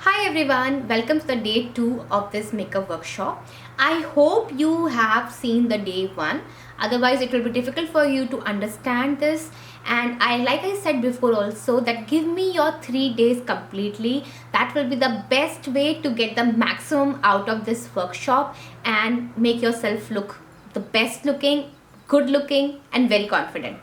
Hi everyone, welcome to the day 2 of this makeup workshop. I hope you have seen the day 1, otherwise it will be difficult for you to understand this. And like I said before also, that give me your 3 days completely. That will be the best way to get the maximum out of this workshop and make yourself look the best looking, good looking and very confident.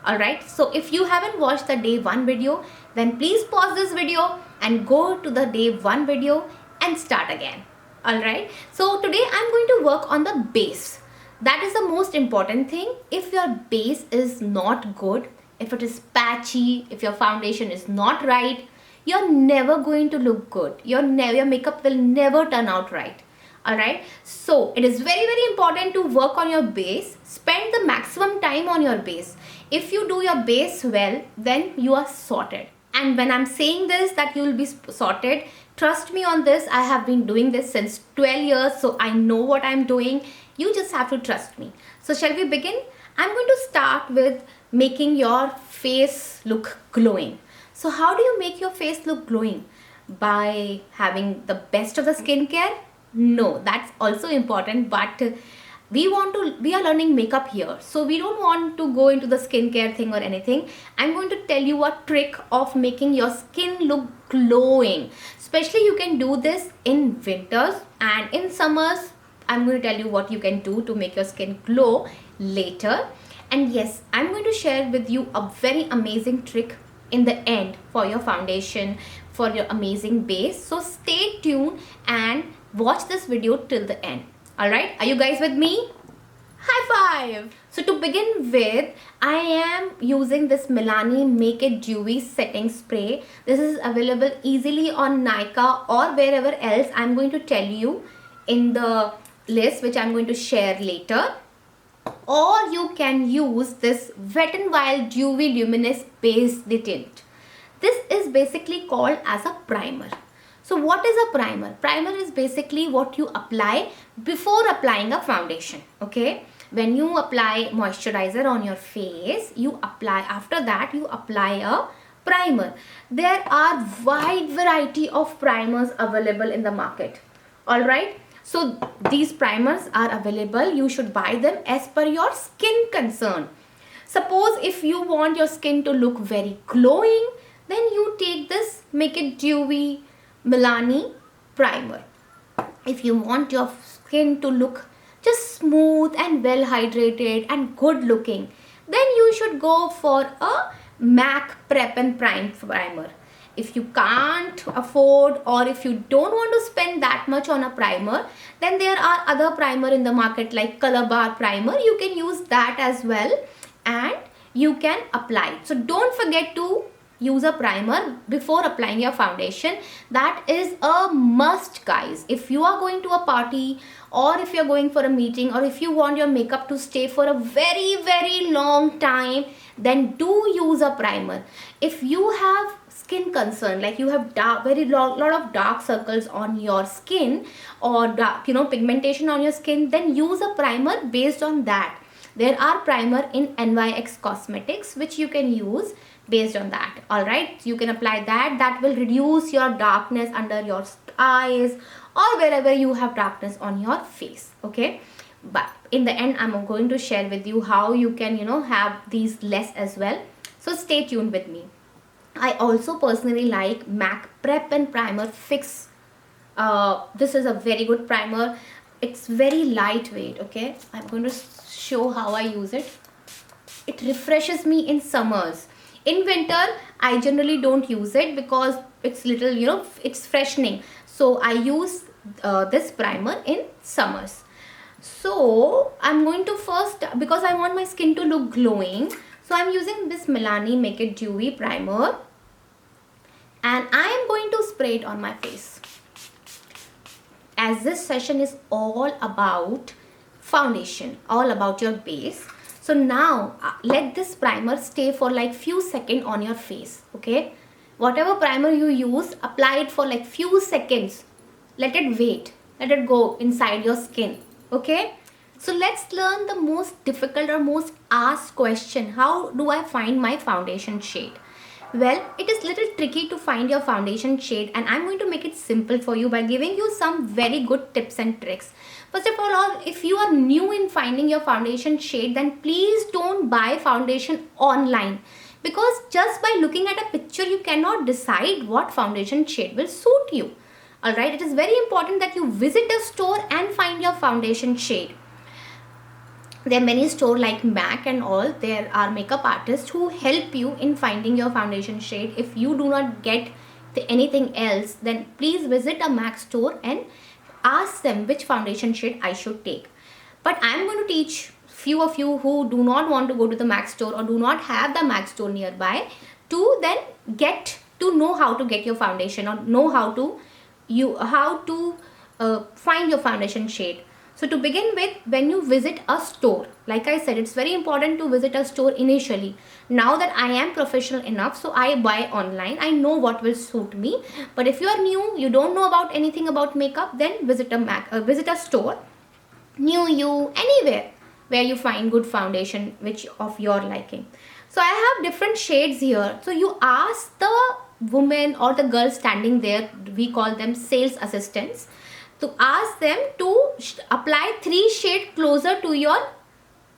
Alright, so if you haven't watched the day 1 video, then please pause this video and go to the day 1 video and start again. Alright, so today I'm going to work on the base. That is the most important thing. If your base is not good, if it is patchy, if your foundation is not right, you're never going to look good. Your makeup will never turn out right. Alright, so it is very important to work on your base. Spend the maximum time on your base. If you do your base well, then you are sorted. And when I'm saying this that you will be sorted, trust me on this. I have been doing this since 12 years, so I know what I'm doing. You just have to trust me. So shall we begin? I'm going to start with making your face look glowing. So how do you make your face look glowing? By having the best of the skincare? No, that's also important, but we are learning makeup here, so we don't want to go into the skincare thing or anything. I'm going to tell you a trick of making your skin look glowing. Especially you can do this in winters and in summers. I'm going to tell you what you can do to make your skin glow later. And yes, I'm going to share with you a very amazing trick in the end for your foundation, for your amazing base. So stay tuned and watch this video till the end. Alright, are you guys with me? High five! So to begin with, I am using this Milani Make It Dewy Setting Spray. This is available easily on Nykaa or wherever else. I'm going to tell you in the list which I'm going to share later. Or you can use this Wet n Wild Dewy Luminous Base Tint. This is basically called as a primer. So what is a primer? Primer is basically what you apply before applying a foundation. Okay. When you apply moisturizer on your face, after that you apply a primer. There are wide variety of primers available in the market. Alright. So these primers are available. You should buy them as per your skin concern. Suppose if you want your skin to look very glowing, then you take this Make It Dewy Milani primer. If you want your skin to look just smooth and well hydrated and good looking, then you should go for a MAC Prep and Prime primer. If you can't afford or if you don't want to spend that much on a primer, then there are other primer in the market like Color Bar primer. You can use that as well and you can apply it. So don't forget to use a primer before applying your foundation. That is a must, guys. If you are going to a party or if you're going for a meeting or if you want your makeup to stay for a very long time, then do use a primer. If you have skin concern, like you have lot of dark circles on your skin or dark, pigmentation on your skin, then use a primer based on that. There are primer in NYX Cosmetics which you can use based on that. Alright, you can apply that. That will reduce your darkness under your eyes or wherever you have darkness on your face. Okay, but in the end I'm going to share with you how you can have these less as well. So stay tuned with me. I also personally like MAC Prep and Primer Fix. This is a very good primer. It's very lightweight. Okay, I'm going to show how I use it. It refreshes me in summers. In winter, I generally don't use it because it's little, it's freshening. So I use this primer in summers. So I'm going to first, because I want my skin to look glowing, so I'm using this Milani Make It Dewy primer and I am going to spray it on my face. As this session is all about foundation, all about your base. So now let this primer stay for like few seconds on your face. Okay, whatever primer you use, apply it for like few seconds. Let it wait, let it go inside your skin. Okay, so let's learn the most difficult or most asked question. How do I find my foundation shade? Well, it is little tricky to find your foundation shade, and I'm going to make it simple for you by giving you some very good tips and tricks. First of all, if you are new in finding your foundation shade, then please don't buy foundation online, because just by looking at a picture you cannot decide what foundation shade will suit you. Alright, it is very important that you visit a store and find your foundation shade. There are many stores like MAC and all. There are makeup artists who help you in finding your foundation shade. If you do not get anything else, then please visit a MAC store and ask them which foundation shade I should take. But I am going to teach few of you who do not want to go to the MAC store or do not have the MAC store nearby to then get to know how to get your foundation or know how to find your foundation shade. So to begin with, when you visit a store, like I said, it's very important to visit a store initially. Now that I am professional enough, so I buy online. I know what will suit me. But if you are new, you don't know about anything about makeup, then visit a store near you, anywhere where you find good foundation which of your liking. So I have different shades here. So you ask the woman or the girl standing there, we call them sales assistants, to ask them to apply 3 shades closer to your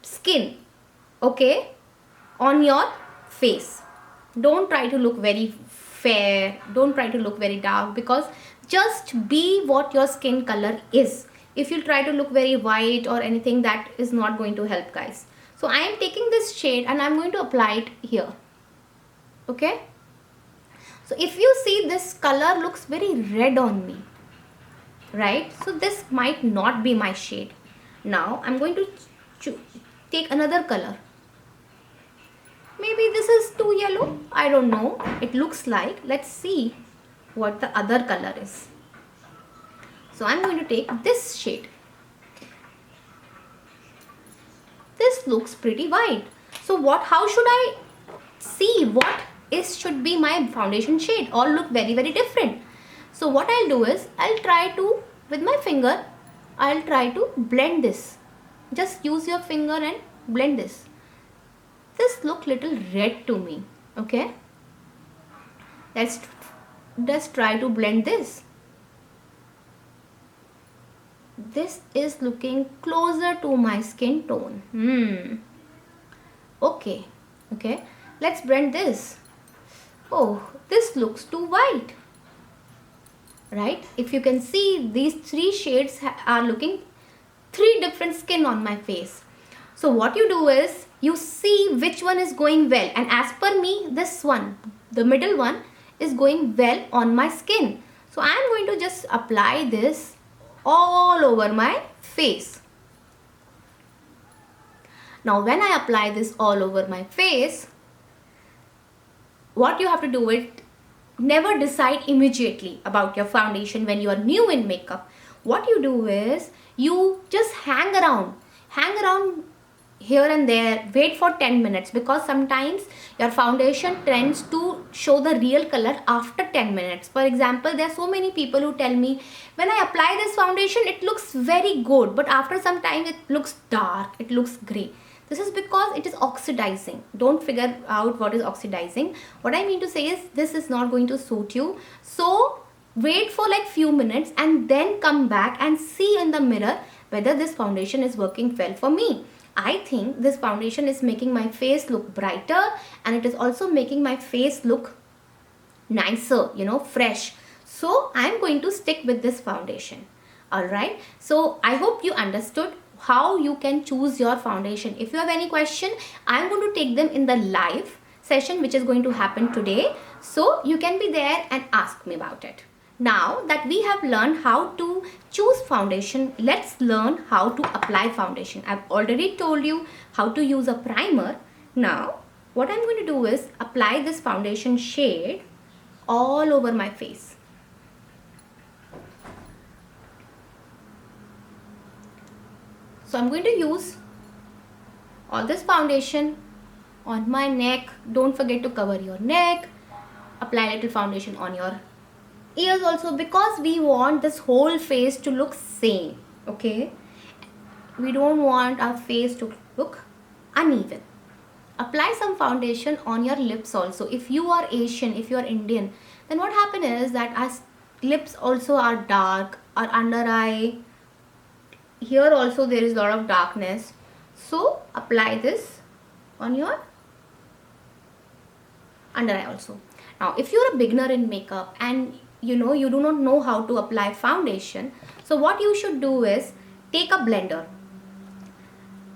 skin, okay, on your face. Don't try to look very fair, don't try to look very dark, because just be what your skin color is. If you try to look very white or anything, that is not going to help, guys. So I am taking this shade and I am going to apply it here, okay. So if you see, this color looks very red on me, right? So this might not be my shade. Now I'm going to take another color. Maybe this is too yellow, I don't know. It looks like, let's see what the other color is. So I'm going to take this shade. This looks pretty white. So how should I see what should be my foundation shade? All look very, very different. So what I'll do is, I'll try to, with my finger, I'll try to blend this. Just use your finger and blend this. This look little red to me, okay. Let's just try to blend this. This is looking closer to my skin tone. Okay. Let's blend this. Oh, this looks too white. Right? If you can see, these 3 shades are looking 3 different skin on my face. So what you do is, you see which one is going well, and as per me, this one, the middle one, is going well on my skin. So I am going to just apply this all over my face. Now when I apply this all over my face, what you have to do is, never decide immediately about your foundation when you are new in makeup. What you do is, you just hang around here and there, wait for 10 minutes, because sometimes your foundation tends to show the real color after 10 minutes. For example, there are so many people who tell me, when I apply this foundation, it looks very good, but after some time it looks dark, it looks grey. This is because it is oxidizing. Don't figure out what is oxidizing. What I mean to say is, this is not going to suit you. So wait for like few minutes and then come back and see in the mirror whether this foundation is working well for me. I think this foundation is making my face look brighter, and it is also making my face look nicer, fresh. So I am going to stick with this foundation. Alright. So I hope you understood how you can choose your foundation. If you have any question, I am going to take them in the live session which is going to happen today. So you can be there and ask me about it. Now that we have learned how to choose foundation, let's learn how to apply foundation. I've already told you how to use a primer. Now what I'm going to do is apply this foundation shade all over my face. So I'm going to use all this foundation on my neck. Don't forget to cover your neck. Apply a little foundation on your ears also, because we want this whole face to look same, okay? We don't want our face to look uneven. apply some foundation on your lips also. If you are Asian, if you are Indian, then what happen is that our lips also are dark, our under eye, here also there is a lot of darkness. So apply this on your under eye also. Now if you're a beginner in makeup and you do not know how to apply foundation, so what you should do is take a blender.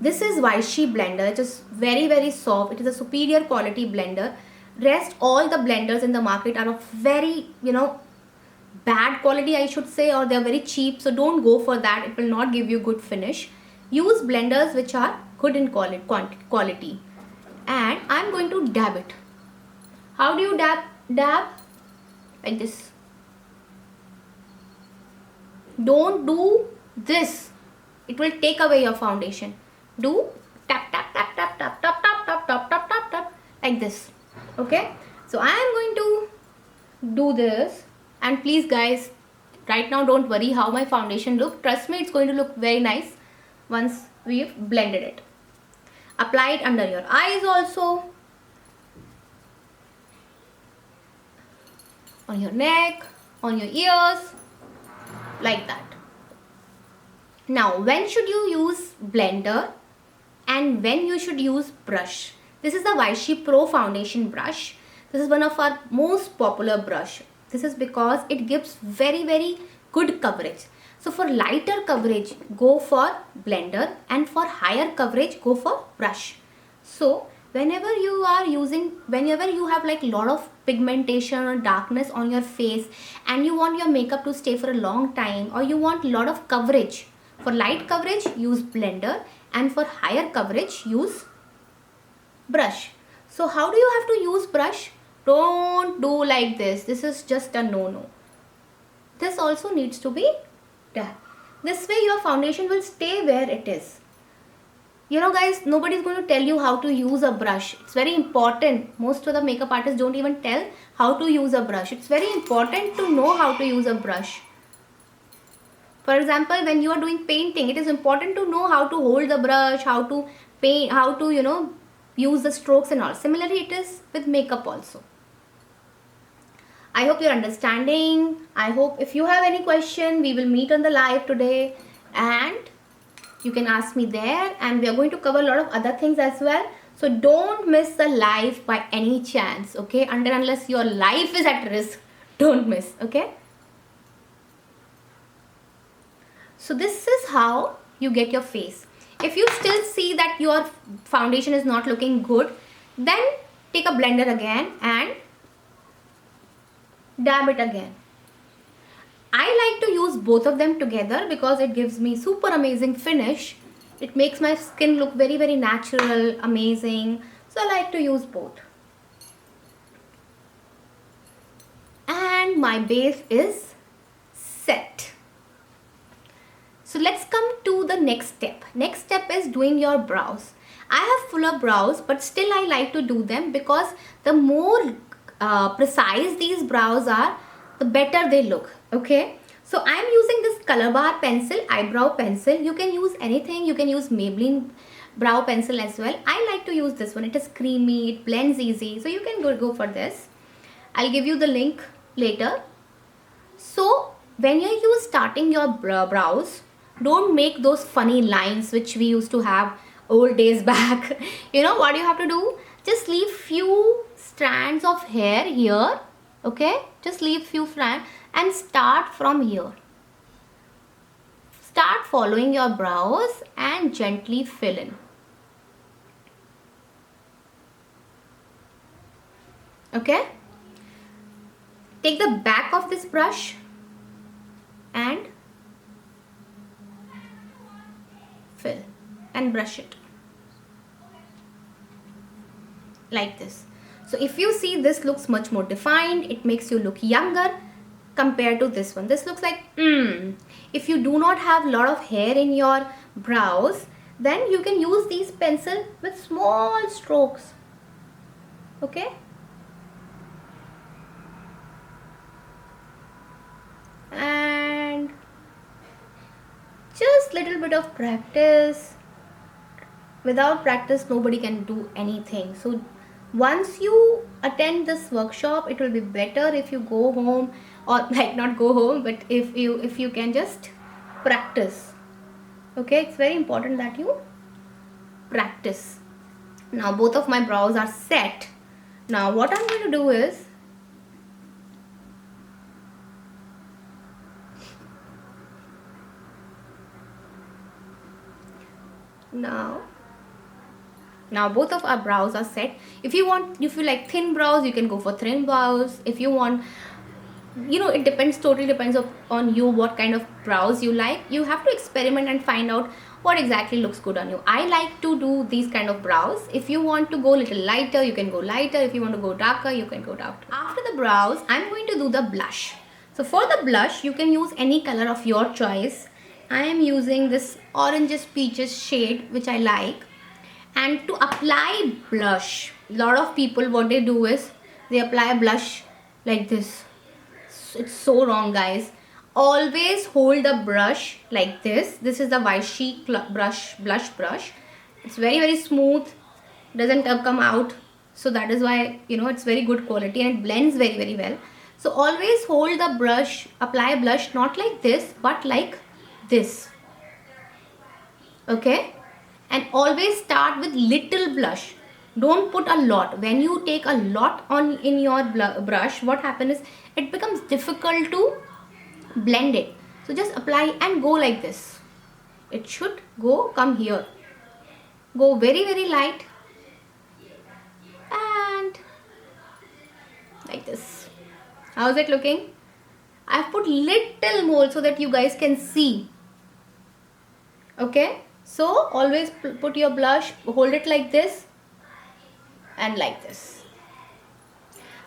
This is Vichy blender. It is very soft. It is a superior quality blender. Rest all the blenders in the market are of very bad quality, I should say, or they are very cheap. So don't go for that. It will not give you good finish. Use blenders which are good in quality. And I'm going to dab it. How do you dab? Dab like this. Don't do this. It will take away your foundation. Do tap tap tap tap tap tap tap tap tap tap tap tap like this. Okay. So I am going to do this, and please guys, right now don't worry how my foundation look. Trust me, it's going to look very nice once we've blended it. Apply it under your eyes also, on your neck, on your ears, like that. Now when should you use blender and when you should use brush? This is the Vichy Pro foundation brush. This is one of our most popular brush. This is because it gives very good coverage. So for lighter coverage, go for blender, and for higher coverage, go for brush. So whenever you have like a lot of pigmentation or darkness on your face and you want your makeup to stay for a long time, or you want a lot of coverage, for light coverage use blender, and for higher coverage use brush. So how do you have to use brush? Don't do like this. This is just a no-no. This also needs to be done. This way your foundation will stay where it is. Guys, nobody is going to tell you how to use a brush. It's very important. Most of the makeup artists don't even tell how to use a brush. It's very important to know how to use a brush. For example, when you are doing painting, it is important to know how to hold the brush, how to paint, how to use the strokes and all. Similarly, it is with makeup also. I hope you're understanding. I hope if you have any question, we will meet on the live today and you can ask me there, and we are going to cover a lot of other things as well. So don't miss the live by any chance, okay? Unless your life is at risk, don't miss, okay? So this is how you get your face. If you still see that your foundation is not looking good, then take a blender again and dab it again. I like to use both of them together because it gives me super amazing finish. It makes my skin look very natural, amazing. So I like to use both. And my base is set. So let's come to the next step. Next step is doing your brows. I have fuller brows, but still I like to do them because the more precise these brows are, the better they look. Okay, so I'm using this Color Bar pencil, eyebrow pencil. You can use anything. You can use Maybelline brow pencil as well. I like to use this one. It is creamy, it blends easy, so you can go for this. I'll give you the link later. So when you starting your brows, don't make those funny lines which we used to have old days back. What you have to do? Just leave few strands of hair here. Okay, just leave few strands and start from here. Start following your brows and gently fill in. Okay, take the back of this brush and fill and brush it like this. So if you see, this looks much more defined. It makes you look younger compared to this one. This looks like if you do not have a lot of hair in your brows, then you can use these pencil with small strokes. Okay, and just little bit of practice, Without practice nobody can do anything. So once you attend this workshop, it will be better if you go home, or like not go home, but if you can just practice. Okay, it's very important that you practice. Now both of my brows are set. Now what I'm going to do is, now both of our brows are set. If you like thin brows, you can go for thin brows. If you want, it totally depends on you, what kind of brows you like. You have to experiment and find out what exactly looks good on you. I like to do these kind of brows. If you want to go little lighter, you can go lighter. If you want to go darker, you can go darker. After the brows, I'm going to do the blush. So for the blush, you can use any color of your choice. I am using this oranges peaches shade, which I like. And to apply blush, a lot of people, what they do is they apply blush like this. It's so wrong, guys. Always hold the brush like this. This is the Vichy blush brush. It's very, very smooth, doesn't come out. So that is why, it's very good quality and it blends very, very well. So always hold the brush, apply blush not like this, but like this. Okay? And always start with little blush. Don't put a lot. When you take a lot in your brush, what happens is it becomes difficult to blend it. So just apply and go like this. It should come here. Go very, very light and like this. How's it looking? I've put little more so that you guys can see. Okay? So always put your blush, hold it like this and like this.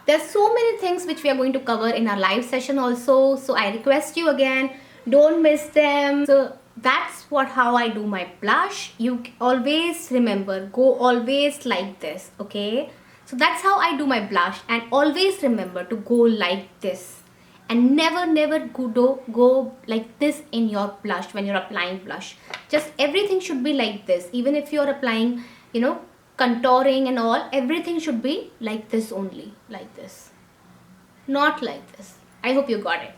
There's so many things which we are going to cover in our live session also. So I request you again, don't miss them. So that's how I do my blush. You always remember, go always like this. Okay. So that's how I do my blush, and always remember to go like this. And never go like this in your blush when you're applying blush. Just everything should be like this. Even if you're applying, contouring and all, everything should be like this only. Like this. Not like this. I hope you got it.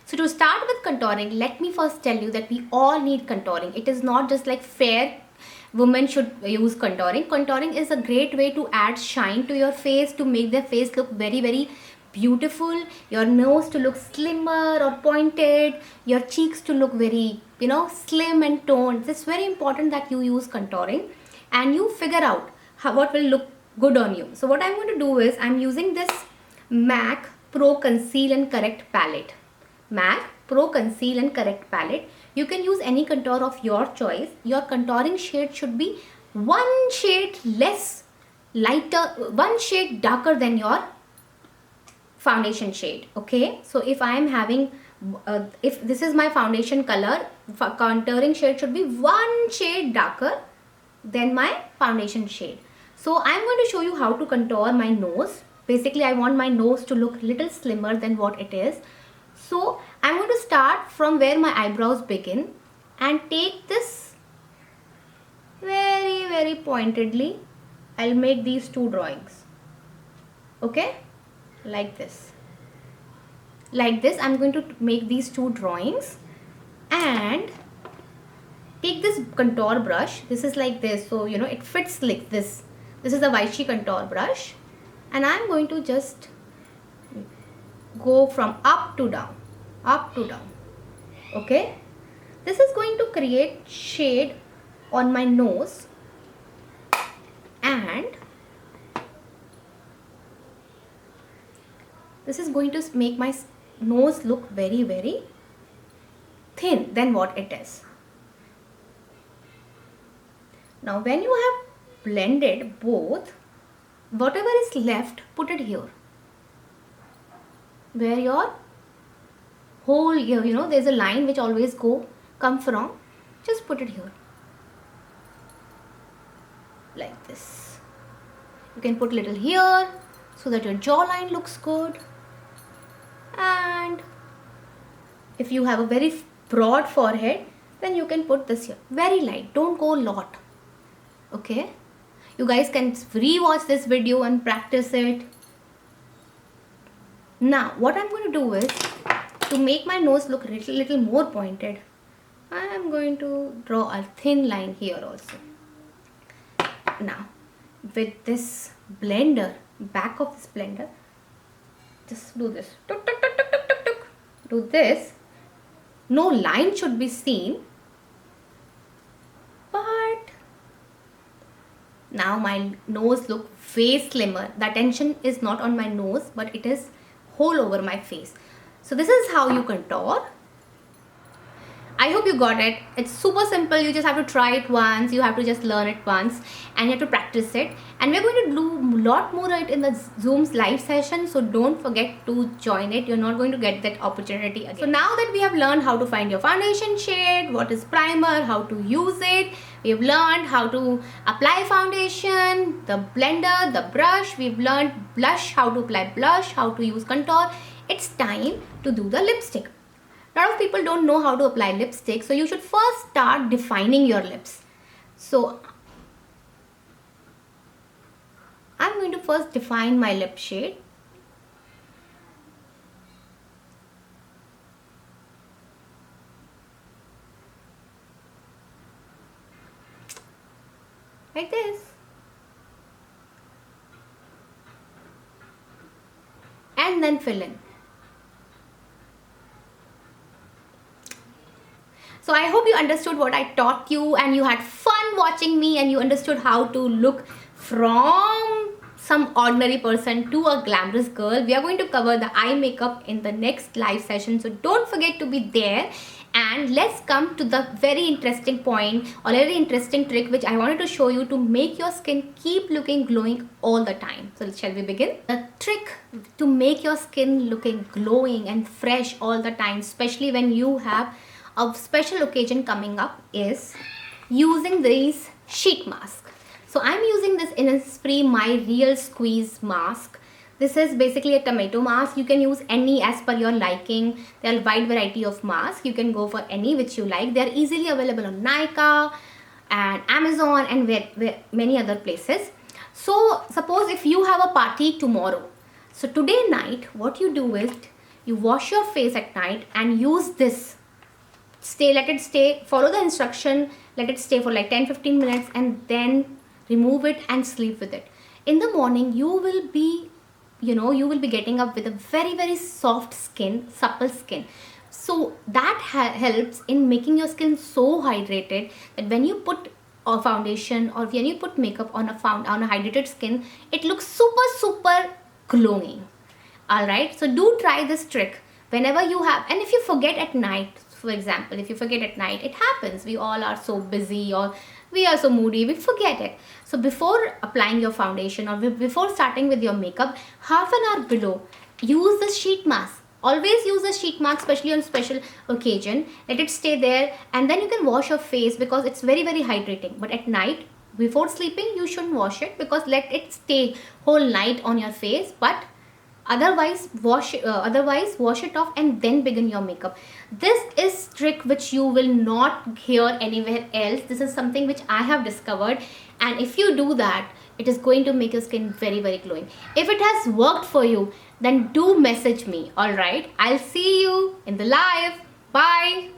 So to start with contouring, let me first tell you that we all need contouring. It is not just like fair women should use contouring. Contouring is a great way to add shine to your face, to make their face look very, very beautiful, your nose to look slimmer or pointed, your cheeks to look very, slim and toned. It's very important that you use contouring and you figure out what will look good on you. So what I'm going to do is I'm using this MAC Pro Conceal and Correct palette. MAC Pro Conceal and Correct palette. You can use any contour of your choice. Your contouring shade should be one shade one shade darker than your foundation shade. Okay, so if I am having if this is my foundation color, contouring shade should be one shade darker than my foundation shade. So I'm going to show you how to contour my nose. Basically I want my nose to look little slimmer than what it is. So I'm going to start from where my eyebrows begin and take this very, very pointedly. I'll make these two drawings. Okay, like this. Like this, I'm going to make these two drawings and take this contour brush. This is like this, so it fits like this. This is the Vichy contour brush, and I'm going to just go from up to down, up to down. Okay, this is going to create shade on my nose, and this is going to make my nose look very, very thin than what it is. Now when you have blended both, whatever is left, put it here. Where your whole, there's a line which always come from, just put it here. Like this. You can put little here so that your jawline looks good. And if you have a very broad forehead, then you can put this here. Very light, don't go a lot. Okay, you guys can re-watch this video and practice it. Now what I'm going to do is, to make my nose look a little more pointed, I am going to draw a thin line here also. Now with this blender, back of this blender, just do this. Tuk, tuk, tuk, tuk, tuk, tuk, tuk. Do this. No line should be seen. But now my nose look way slimmer. The attention is not on my nose, but it is whole over my face. So this is how you contour. I hope you got it. It's super simple. You just have to try it once. You have to just learn it once and you have to practice it. And we're going to do a lot more of it in the Zoom's live session. So don't forget to join it. You're not going to get that opportunity again. So now that we have learned how to find your foundation shade, what is primer, how to use it, we've learned how to apply foundation, the blender, the brush. We've learned blush, how to apply blush, how to use contour. It's time to do the lipstick. A lot of people don't know how to apply lipstick, so you should first start defining your lips. So I'm going to first define my lip shade. Like this. And then fill in. So I hope you understood what I taught you and you had fun watching me and you understood how to look from some ordinary person to a glamorous girl. We are going to cover the eye makeup in the next live session. So don't forget to be there. And let's come to the very interesting point or very interesting trick which I wanted to show you to make your skin keep looking glowing all the time. So shall we begin? The trick to make your skin looking glowing and fresh all the time, especially when you have a special occasion coming up, is using these sheet masks. So I'm using this Innisfree My Real Squeeze mask. This is basically a tomato mask. You can use any as per your liking. There are a wide variety of masks. You can go for any which you like. They are easily available on Nykaa and Amazon and many other places. So suppose if you have a party tomorrow. So today night, what you do is you wash your face at night and use this. Let it stay, follow the instruction, let it stay for like 10-15 minutes and then remove it and sleep with it. In the morning, you will be getting up with a very soft skin, supple skin. So that helps in making your skin so hydrated that when you put a foundation or when you put makeup on a hydrated skin, it looks super glowing. Alright, so do try this trick whenever you have, and if you forget at night, for example, if you forget at night, it happens. We all are so busy or we are so moody, we forget it. So before applying your foundation or before starting with your makeup, half an hour below, use the sheet mask. Always use the sheet mask, especially on special occasion. Let it stay there and then you can wash your face because it's very hydrating. But at night, before sleeping, you shouldn't wash it because let it stay whole night on your face. But otherwise wash it off and then begin your makeup. This is trick which you will not hear anywhere else. This is something which I have discovered, and if you do that, it is going to make your skin very glowing. If it has worked for you, then do message me. All right, I'll see you in the live. Bye.